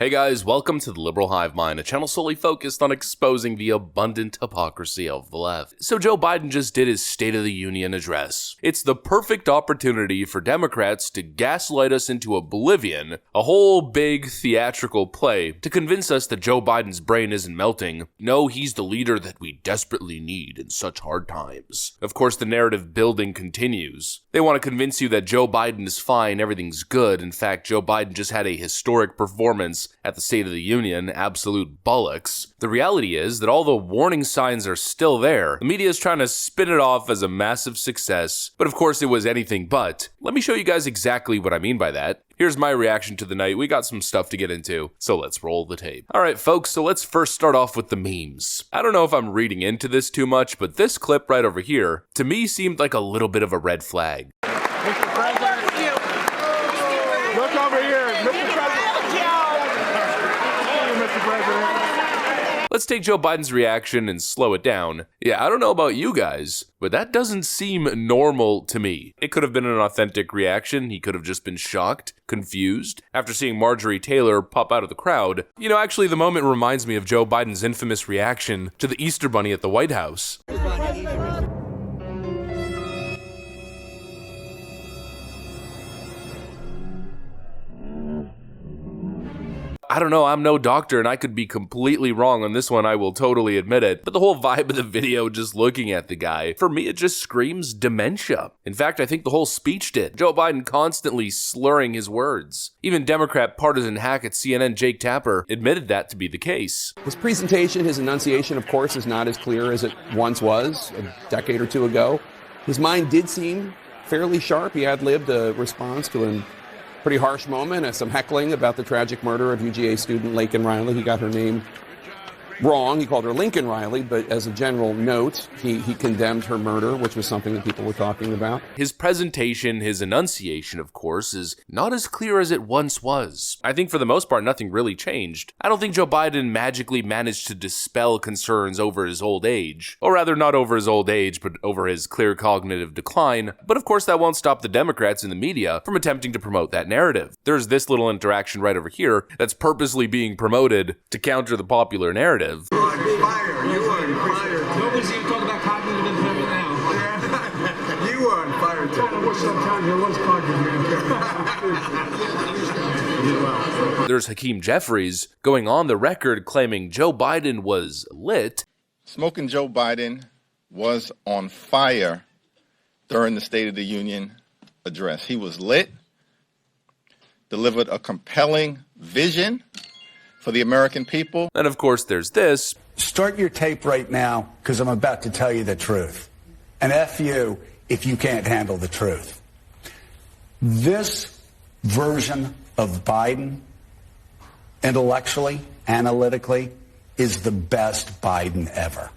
Hey guys, welcome to the Liberal Hive Mind, a channel solely focused on exposing the abundant hypocrisy of the left. So Joe Biden just did his State of the Union address. It's the perfect opportunity for Democrats to gaslight us into oblivion, a whole big theatrical play to convince us that Joe Biden's brain isn't melting. No, he's the leader that we desperately need in such hard times. Of course, the narrative building continues. They want to convince you that Joe Biden is fine, everything's good. In fact, Joe Biden just had a historic performance at the State of the Union, absolute bollocks. The reality is that all the warning signs are still there. The media is trying to spin it off as a massive success, but of course it was anything but. Let me show you guys exactly what I mean by that. Here's my reaction to the night. We got some stuff to get into, so let's roll the tape. Alright folks, so let's first start off with the memes. I don't know if I'm reading into this too much, but this clip right over here, to me seemed like a little bit of a red flag. Mr. President, look over here, Mr. President. Mr. President. Let's take Joe Biden's reaction and slow it down. Yeah, I don't know about you guys, but that doesn't seem normal to me. It could have been an authentic reaction. He could have just been shocked, confused, after seeing Marjorie Taylor pop out of the crowd. You know, actually, the moment reminds me of Joe Biden's infamous reaction to the Easter Bunny at the White House. I don't know, I'm no doctor and I could be completely wrong on this one, I will totally admit it, but the whole vibe of the video just looking at the guy, for me it just screams dementia. In fact, I think the whole speech did. Joe Biden constantly slurring his words. Even Democrat partisan hack at CNN Jake Tapper admitted that to be the case. His presentation, his enunciation, of course, is not as clear as it once was a decade or two ago. His mind did seem fairly sharp. He ad-libbed a response to a pretty harsh moment, some heckling about the tragic murder of UGA student Laken Riley. He got her name wrong. He called her Lincoln Riley, but as a general note, he condemned her murder, which was something that people were talking about. His presentation, his enunciation, of course, is not as clear as it once was. I think for the most part, nothing really changed. I don't think Joe Biden magically managed to dispel concerns over his old age. Or rather, not over his old age, but over his clear cognitive decline. But of course, that won't stop the Democrats and the media from attempting to promote that narrative. There's this little interaction right over here that's purposely being promoted to counter the popular narrative. You were on fire. Nobody's even talking about cognitive impairment now. You were on fire. I wish sometimes there was cognitive impairment. There's Hakeem Jeffries going on the record claiming Joe Biden was lit. Smoking Joe Biden was on fire during the State of the Union address. He was lit, delivered a compelling vision for the American people. And of course, there's this. Start your tape right now, because I'm about to tell you the truth. And F you if you can't handle the truth. This version of Biden, intellectually, analytically, is the best Biden ever.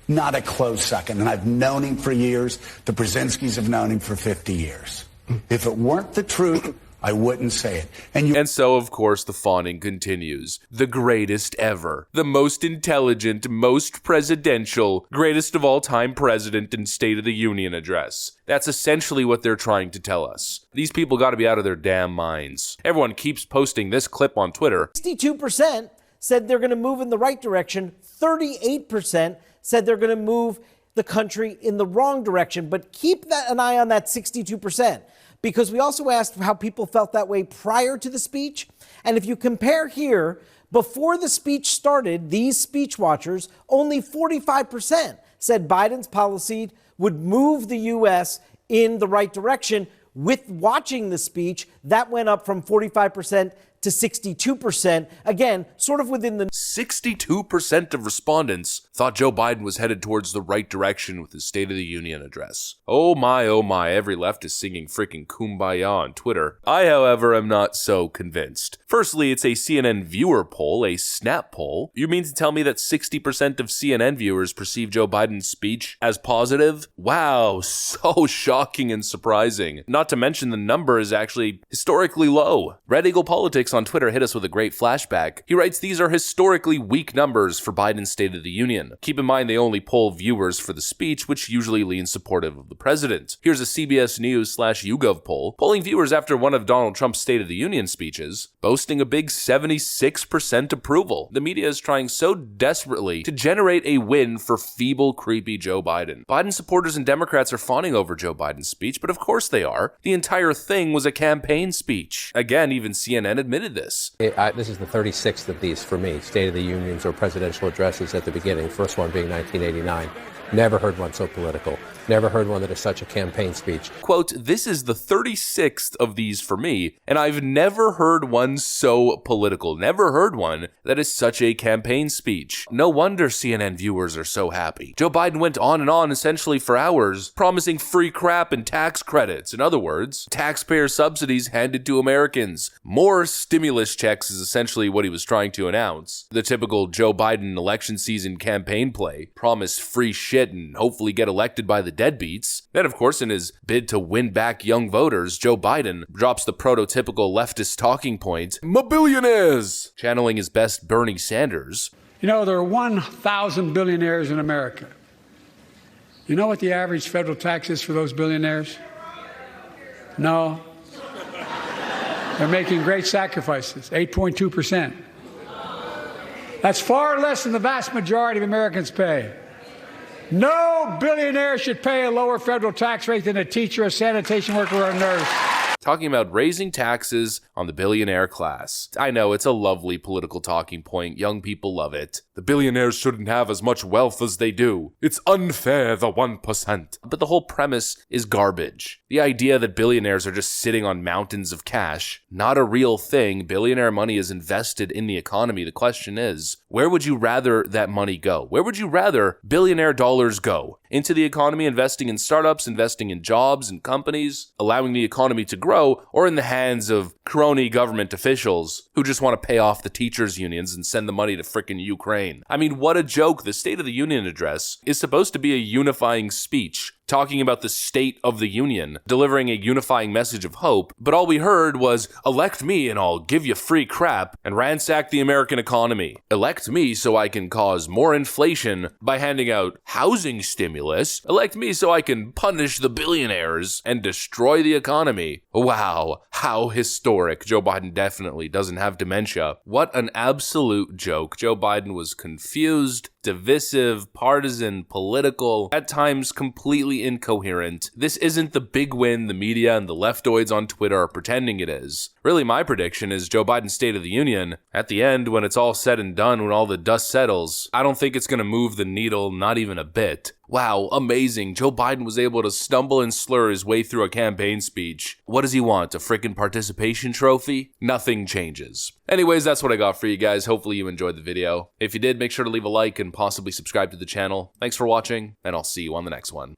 Not a close second. And I've known him for years. The Brzezinskis have known him for 50 years. If it weren't the truth, I wouldn't say it. And so, of course, the fawning continues. The greatest ever. The most intelligent, most presidential, greatest of all time president and State of the Union address. That's essentially what they're trying to tell us. These people gotta be out of their damn minds. Everyone keeps posting this clip on Twitter. 62% said they're gonna move in the right direction. 38% said they're gonna move the country in the wrong direction. But keep an eye on that 62%. Because we also asked how people felt that way prior to the speech. And if you compare here, before the speech started, these speech watchers, only 45% said Biden's policy would move the U.S. in the right direction. With watching the speech, that went up from 45% to 62%. Again, sort of within the 62% of respondents thought Joe Biden was headed towards the right direction with his State of the Union address. Oh my, every left is singing freaking Kumbaya on Twitter. I, however, am not so convinced. Firstly, it's a CNN viewer poll, a snap poll. You mean to tell me that 60% of CNN viewers perceive Joe Biden's speech as positive? Wow, so shocking and surprising. Not to mention the number is actually historically low. Red Eagle Politics on Twitter hit us with a great flashback. He writes, "These are historically weak numbers for Biden's State of the Union. Keep in mind they only poll viewers for the speech, which usually leans supportive of the president. Here's a CBS News/YouGov poll, polling viewers after one of Donald Trump's State of the Union speeches, boasting a big 76% approval. The media is trying so desperately to generate a win for feeble, creepy Joe Biden. Biden supporters and Democrats are fawning over Joe Biden's speech, but of course they are. The entire thing was a campaign speech. Again, even CNN admitted this. This is the 36th of these for me, State of the Unions or presidential addresses at the beginning, first one being 1989. Never heard one so political. Never heard one that is such a campaign speech." Quote, "This is the 36th of these for me, and I've never heard one so political. Never heard one that is such a campaign speech. No wonder CNN viewers are so happy." Joe Biden went on essentially for hours, promising free crap and tax credits. In other words, taxpayer subsidies handed to Americans. More stimulus checks is essentially what he was trying to announce. The typical Joe Biden election season campaign play, promise free shit and hopefully get elected by the deadbeats. Then, of course, in his bid to win back young voters, Joe Biden drops the prototypical leftist talking point, "Ma-billionaires," channeling his best Bernie Sanders. You know, there are 1,000 billionaires in America. You know what the average federal tax is for those billionaires? No. They're making great sacrifices, 8.2%. That's far less than the vast majority of Americans pay. No billionaire should pay a lower federal tax rate than a teacher, a sanitation worker, or a nurse. Talking about raising taxes on the billionaire class. I know, it's a lovely political talking point. Young people love it. The billionaires shouldn't have as much wealth as they do. It's unfair, the 1%. But the whole premise is garbage. The idea that billionaires are just sitting on mountains of cash, not a real thing. Billionaire money is invested in the economy. The question is, where would you rather that money go? Where would you rather billionaire dollars go? Into the economy, investing in startups, investing in jobs and companies, allowing the economy to grow, or in the hands of crony government officials who just want to pay off the teachers' unions and send the money to frickin' Ukraine? I mean, what a joke. The State of the Union address is supposed to be a unifying speech, talking about the state of the union, delivering a unifying message of hope, but all we heard was, elect me and I'll give you free crap and ransack the American economy. Elect me so I can cause more inflation by handing out housing stimulus. Elect me so I can punish the billionaires and destroy the economy. Wow, how historic. Joe Biden definitely doesn't have dementia. What an absolute joke. Joe Biden was confused, divisive, partisan, political, at times completely incoherent. This isn't the big win the media and the leftoids on Twitter are pretending it is. Really, my prediction is Joe Biden's State of the Union, at the end, when it's all said and done, when all the dust settles, I don't think it's going to move the needle, not even a bit. Wow, amazing. Joe Biden was able to stumble and slur his way through a campaign speech. What does he want, a frickin' participation trophy? Nothing changes. Anyways, that's what I got for you guys. Hopefully you enjoyed the video. If you did, make sure to leave a like and possibly subscribe to the channel. Thanks for watching, and I'll see you on the next one.